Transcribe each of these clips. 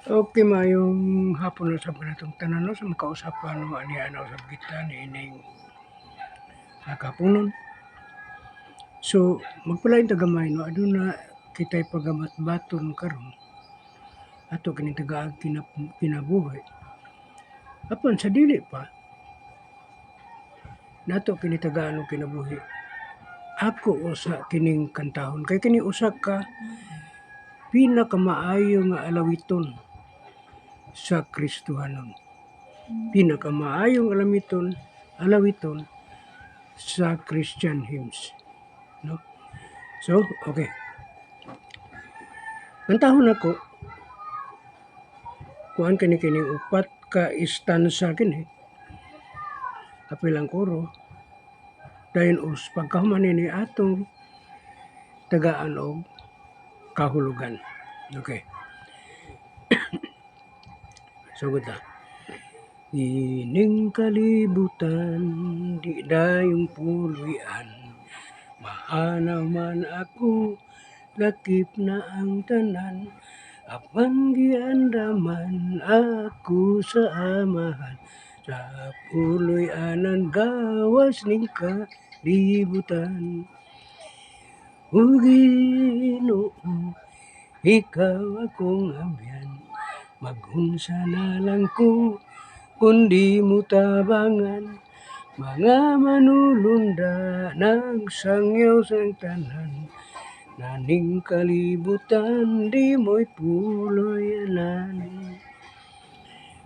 Okay, maayong hapon na sa kanatong tanan 'no, sa makausapan 'no ani ana usab kita niining hakaponon. So, magpalain ta gamay 'no, aduna kita'y pagabat-baton karon ato kining tigaag kinabuhi. Apan sa dili pa, nato kini tagaan og kinabuhi. Ako usa kining kantahon kay kini usa ka pinakamaayo nga alawiton sa Kristohanon. Pinakamaayong alawiton sa Christian hymns, no? So, okay. Kantahon ako, kuan kini upat ka istansa kini. Kapilang koro. Dayon pagkahuman nini atong tagaan og kahulugan. Okay. Sugod na. Ining kalibutan, di dayong puloy-an. Maanaw man ako, lakip na ang tanan. Apan giandaman ako sa amahan. Sa puloy-anan gawas ning kalibutan. O Ginoo, ikaw akong abyan. Maghunsa na lang ko, kundi mo tabangan. Mga manulunda, nagsangyaw sa tanan. Naning kalibutan, di mo'y puloy-anan.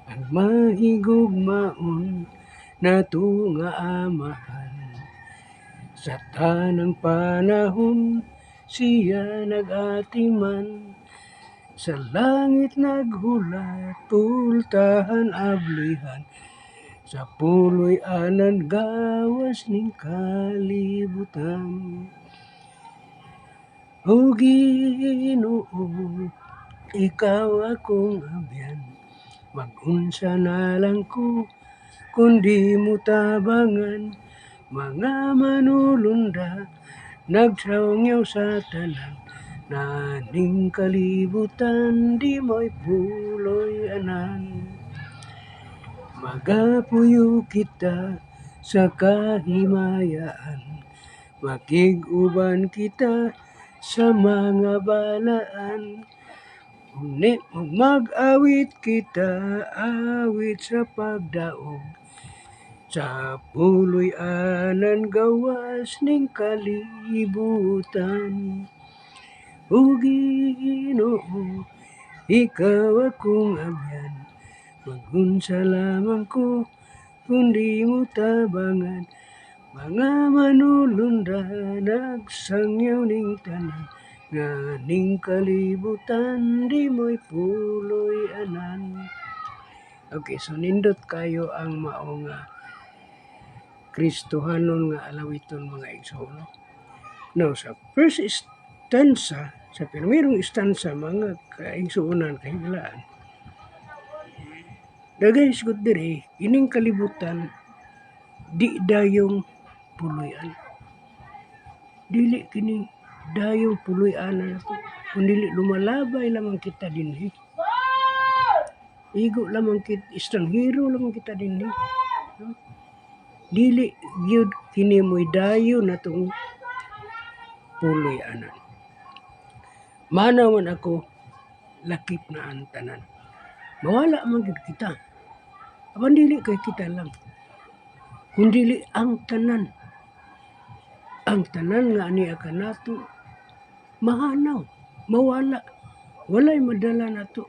Ang mahigugmaon na nga amahan. Sa tanang panahon, siya nag-atiman. Sa langit naghulat, tultahan ablihan. Sa puloy-anan gawas ning kalibutan. O Ginoo, ikaw akong abyan. Maghunsa na lang ko, kundi mo tabangan. Mga manulunda, nagsangyaw sa tanan. Naning kalibutan, di mo'y puloy-anan. Magapuyo kita sa kahimayaan. Makig-uban kita sa mga balaan. Mag-awit kita, awit sa pagdaog. Sa puloy-anan gawas ning kalibutan. O Ginoo, ikaw akong abyan. Maghunsa lamang ko, kundi mo tabangan. Mga manulunda, nagsangyaw ning tanan. Nganing kalibutan, di mo'y puloy-anan. Okay, so nindot kayo ang mao nga Kristohanon nga alawiton mga igsoon. Now, sa first stanza, sa primerong stanza, mga kaigsuunan, kahilaan, dagay sigot diri, ining kalibutan, di dayong puloy-an. Dili kini dayong puloy-anan nato. Kung dili lumalabay lamang kita dinhi. Igo lamang kita, estranghero lamang kita dinhi. No? Dili gyud kini mo'y dayo natong puloy-anan. Manaw man ako, lakip na ang tanan. Mawala man gyud kita. Apan dili kay kita lang. Kung dili ang tanan. Ang tanan nga ani ka nato, mahanaw, mawala. Walay madala nato.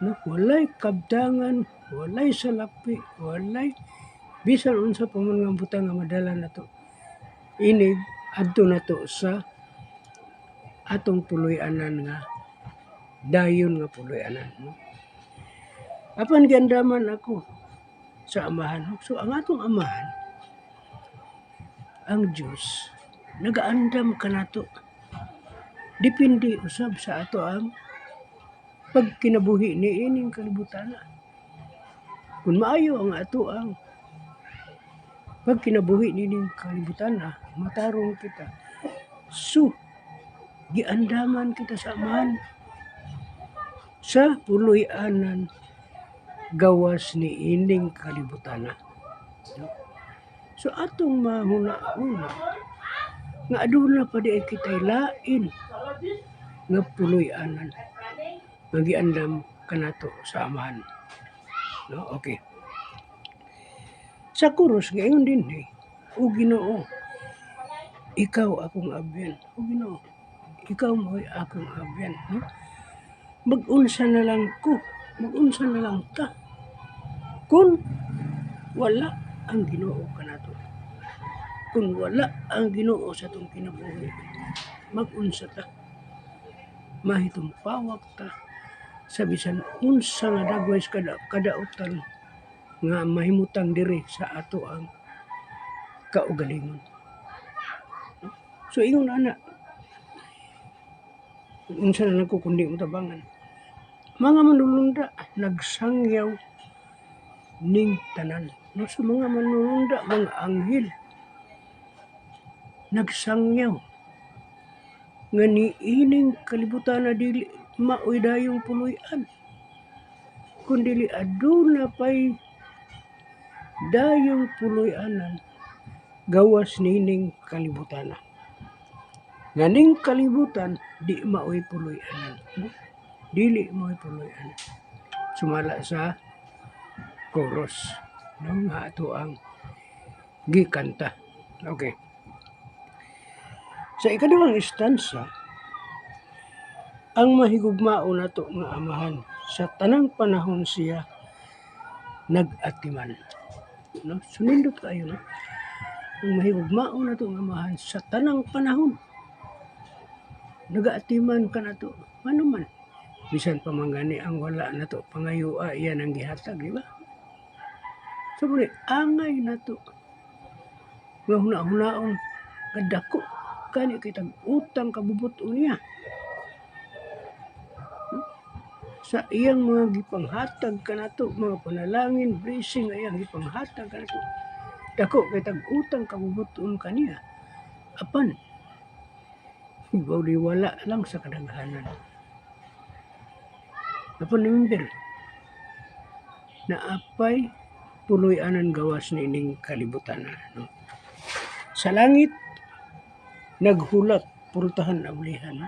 No, walay kabdangan, walay salapi, walay bisan unsa pa man nga butang nga madala nato. Inig adto nato sa atong puloy-anan nga dayon nga puloy-anan. No? Apan giandaman ako sa amahan. So ang atong amahan, ang Diyos, nagaandam ka nato. Depende usab sa ato ang pagkinabuhi ni ining kalibutan. Kung maayo ang ato ang pagkinabuhi ni ining kalibutan, matarong kita. So, giandaman kita sa amahan. sa puloy-anan gawas ni ining kalibutana. So atong mahuna-una nga aduna pa di kita'y lain nga puloy-anan nga giandam kanato sa amahan. No? Okay. Sa kuros gayon din o Ginoo, ikaw akong abyan. O Ginoo, ikaw mo'y akong abyan. No? Mag-unsa na lang ko, mag-unsa na lang ta. Kung wala ang Ginoo kanato, kung wala ang Ginoo sa itong kinabuhi, mag-unsa ta. Mahitumpawag ta sa bisan unsa nga dagway kadautan nga mahimutang diri sa ato ang kaugalingon. So ingon ana, unsa na lang ko kundi mutabangan. Mga manulunda nagsangyaw ning tanan. No, so mga manulunda, mga anghel nagsangyaw nga ni ining kalibutan na dili maoy dayong puloy-an, kundi aduna pay dayong puloy-anan gawas nining kalibutan. Nganing kalibutan di maoy puloy-anan, no? Dili maoy puloy-anan. Sumala sa chorus, no, nga ato ang gikanta. Okay. Sa ikaduhang istansa, ang mahigugmao nato nga amahan sa tanang panahon siya nag-atiman. No? Sunindot kayo, no? Ang mahigugmao nato nga amahan sa tanang panahon nag-atiman ka nato. Ano man? Bisan pa man gani ang wala nato pangayua, iyan ang gihatag, di ba? So, angay nato nga huna-hunaon kadako kani kitag utang kabubuton niya sa iyang mga gipanghatag kanato, mga panalangin, blessing iyang gipanghatag kanato. Dako kitag utang kabubuton kaniya. Apan wala lang sa kadaghanan. Apan remember na apay puloy-anan gawas ni ining kalibutan. No? Sa langit naghulat purtahan ablihan.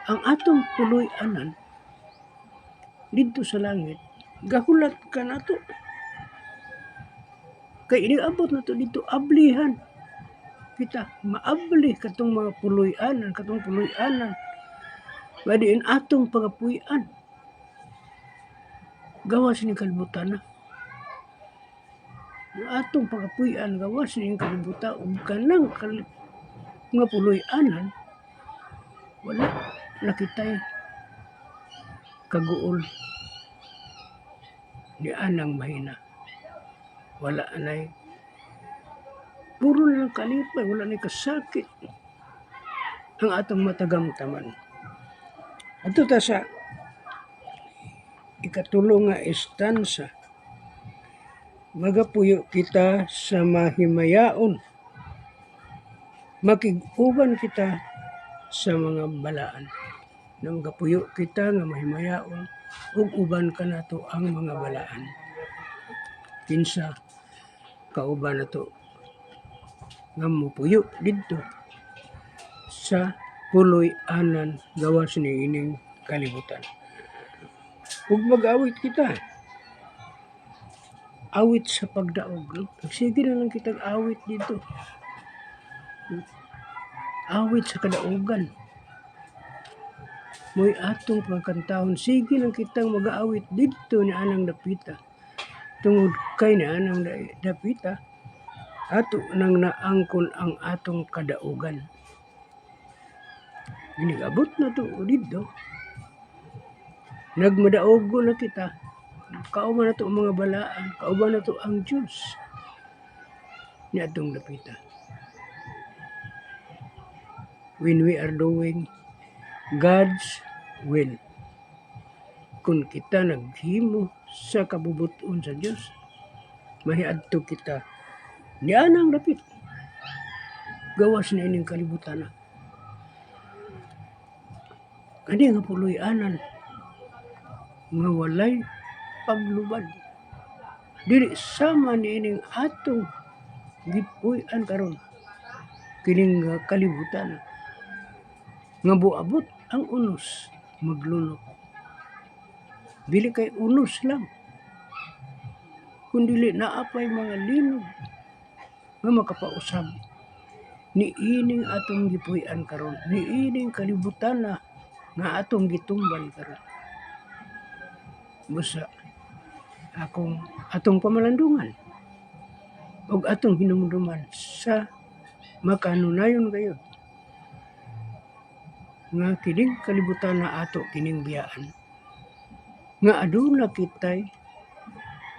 Ang atong puloy-anan dito sa langit gahulat ka nato. Kay iniabot na to dito ablihan. Kita maabli katong mga puloy-anan, katong puloy-anan. Wadiin atong pagapuy-an. Gawas ni kalibutan. Atong pagapuy-an gawas ni kalibutan ug kanang mga puloy-anan wala nakitay kaguol ni anang mahina. Wala anay puro na lang kalipay, wala na kasakit ang atong matagamtaman. Ato ta sa ikatulo nga istansa, magapuyo kita sa mahimayaon, makig-uban kita sa mga balaan. Na magapuyo kita nga mahimayaon ug uban ka nato ang mga balaan. Kinsa kauban nato nga mopuyo didto sa puloy-anan gawas ni ining kalibutan. Ug mag-awit kita. Awit sa pagdaog. No? Sige na lang kitag awit dito. Awit sa kadaugan. Mo'y atong pagkantahon. Sige lang kitang mag-awit dito ni anang dapita. Tungod kay ni anang dapita, ato nang naangkon ang atong kadaugan. Inigabot na to dito. Nagmadaogo na kita. Kauban na to ang mga balaan. Kauban na to ang Diyos ni atong dapita. When we are doing God's will. Kung kita naghimo sa kabubuton sa Diyos, mahiadto kita ni anang dapit. Gawas na ining kalibutan. Kani nga puloy-anan nga walay paglubad. Dili sama niining atong gipuy-an karon kining kalibutan nga buabot ang unos maglunok. Dili kay unos lang, kundi naapay mga linog nga makapausab niining atong gipuy-an karon, niining kalibutan nga atong gitumban karon. Busa atong pamalandungan ug atong hinumduman sa makanunayon gayud nga kining kalibutan na ato kining biyaan nga aduna kitay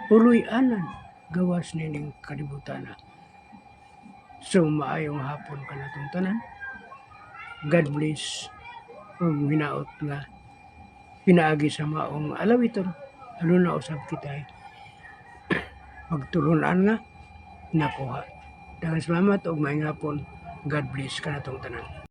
puloy-anan gawas nining kalibutan. So maayong hapon kanatong tanan. God bless ug hinaot nga pinaagi sa maong alawiton aduna usab kitay pagtulunan nga nakuha. Daghang salamat ug maayong hapon. God bless kanatong tanan.